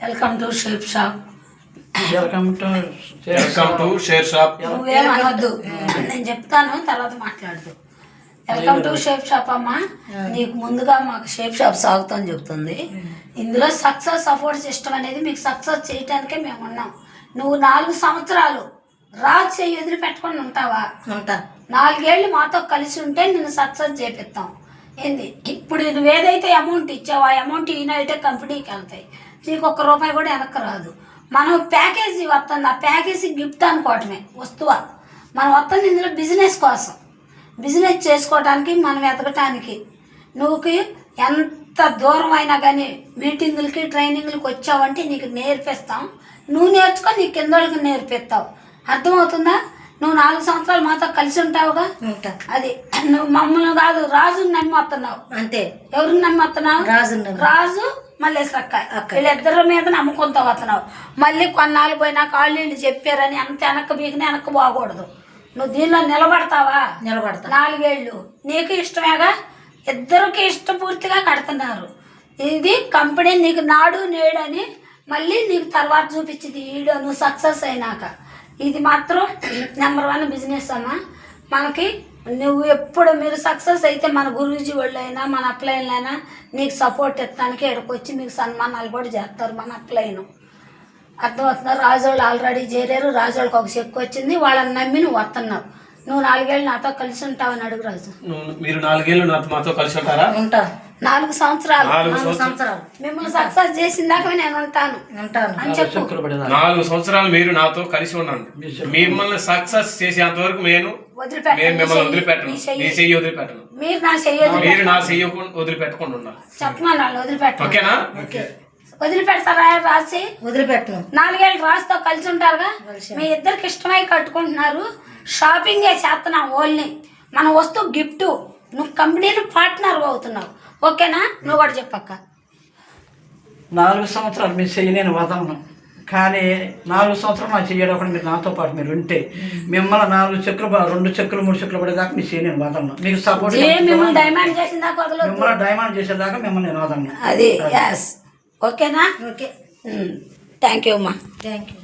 Welcome to shape shop. Welcome to share shop. నువ్వేం అనొద్దు, నేను చెప్తాను తర్వాత మాట్లాడదు. వెల్కమ్ టు షేప్ షాప్ అమ్మా. నీకు ముందుగా మాకు షేప్ షాప్ సాగుతాం చెప్తుంది. ఇందులో సక్సెస్ సపోర్ట్ సిస్టమ్ అనేది మీకు సక్సెస్ చేయడానికే మేము ఉన్నాం. నువ్వు 4 సంవత్సరాలు రాజు చెయ్యి వదిలిపెట్టుకొని ఉంటావా? ఉంటా. 4 ఏళ్ళు మాతో కలిసి ఉంటే నిన్ను సక్సెస్ చేపిస్తాం. ఏంది ఇప్పుడు నువ్వేదైతే అమౌంట్ ఇచ్చావో ఆ అమౌంట్ ఈనాయితే కంపెనీకి వెళ్తాయి. నీకు ₹1 కూడా వెనక్కి రాదు. మనం ప్యాకేజీ వస్తుంది, ఆ ప్యాకేజీ గిఫ్ట్ అనుకోవటమే వస్తువా. మనం వస్తుంది ఇందులో బిజినెస్ కోసం, బిజినెస్ చేసుకోవడానికి, మనం ఎదగటానికి. నువ్వు ఎంత దూరం అయినా కానీ మీటింగులకి ట్రైనింగ్లకి వచ్చావంటే నీకు నేర్పిస్తాం. నువ్వు నేర్చుకో, నీ కింద వాళ్ళకి నేర్పిస్తావు. అర్థమవుతుందా? నువ్వు 4 సంవత్సరాలు మాతో కలిసి ఉంటావుగా. అది నువ్వు మమ్మల్ని కాదు, రాజుని నమ్మి వస్తున్నావు. అంతే. ఎవరిని నమ్మి వస్తున్నావు? రాజు మల్లేశ్వరక్క, వీళ్ళిద్దరి మీద నమ్ముకుంటూ వస్తున్నావు. మళ్ళీ కొన్నాళ్ళు పోయినా కాళ్ళు చెప్పారని అంత వెనక్కి బీకినా వెనక్కి పోకూడదు. నువ్వు దీనిలో నిలబడతావా? నిలబడతా. 4 ఏళ్ళు నీకు ఇష్టమేగా, ఇద్దరికి ఇష్టపూర్తిగా కడుతున్నారు. ఇది కంపెనీ నీకు నాడు నేడు అని మళ్ళీ నీకు తర్వాత చూపించింది వీడియో నువ్వు సక్సెస్ అయినాక. ఇది మాత్రం నెంబర్ 1 బిజినెస్ అమ్మా మనకి. నువ్వు ఎప్పుడు మీరు సక్సెస్ అయితే మన గురూజీ వాళ్ళు అయినా మన అప్లైన్లు అయినా నీకు సపోర్ట్ ఇస్తానికి ఇక్కడికి వచ్చి మీకు సన్మానాలు కూడా చేస్తారు. మన అప్లైన్ అర్థమవుతున్నారు. రాజోళ్ళు ఆల్రెడీ చేరారు, రాజోళ్ళకి ఒక చెక్ వచ్చింది, వాళ్ళని నమ్మి నువ్వు వస్తున్నావు. నువ్వు 4 ఏళ్ళు నాతో కలిసి ఉంటావని అడుగు రాజు. మీరు 4 ఏళ్ళు మాతో కలిసి ఉంటారా? ఉంటా. 4 సంవత్సరాలు 4 సంవత్సరాలు మిమ్మల్ని సక్సెస్ చేసిందాక నేను ఉంటాను అని చెప్పు. 4 సంవత్సరాలు మీరు నాతో కలిసి ఉన్నాను. మిమ్మల్ని సక్సెస్ చేసేంత వరకు నేను మిమ్మల్ని వదిలిపెట్టను, నీ చెయ్యి వదిలిపెట్టను. మీరు నా చెయ్యి వదిలిపెట్టకుండా ఉన్నారు. చెప్పమని వాళ్ళు వదిలిపెట్టను. ఓకేనా? వదిలిపెడతారా? రాసి వదిలిపెట్టను. 4 ఏళ్ళు రాజుతో కలిసి ఉంటారుగా. మీ ఇద్దరికి ఇష్టమై కట్టుకుంటున్నారు. షాపింగ్ చేస్తున్నాం ఓన్లీ. మన వస్తువు గిఫ్ట్. నువ్వు కంపెనీలో పార్ట్నర్ అవుతున్నావు. ఓకేనా? నువ్వు కూడా చెప్పక్క. 4 సంవత్సరాలు మీరు చెయ్యి నేను వదలను, కానీ 4 సంవత్సరాలు నా చెయ్యడం మీరు నాతో పాటు మీరు ఉంటే మిమ్మల్ని 4 చెక్కులు 2 చెక్కులు 3 చెక్కులు పడేదాకా మీ చెయ్యి నేను వదలను. మీకు సపోర్ట్ మిమ్మల్ని డైమండ్ చేసేదాకా వదలొద్దు. మిమ్మల్ని డైమండ్ చేసేదాకా మిమ్మల్ని నేను వదలను. అది ఓకేనా? ఓకే. థ్యాంక్ యూ అమ్మా. Thank you.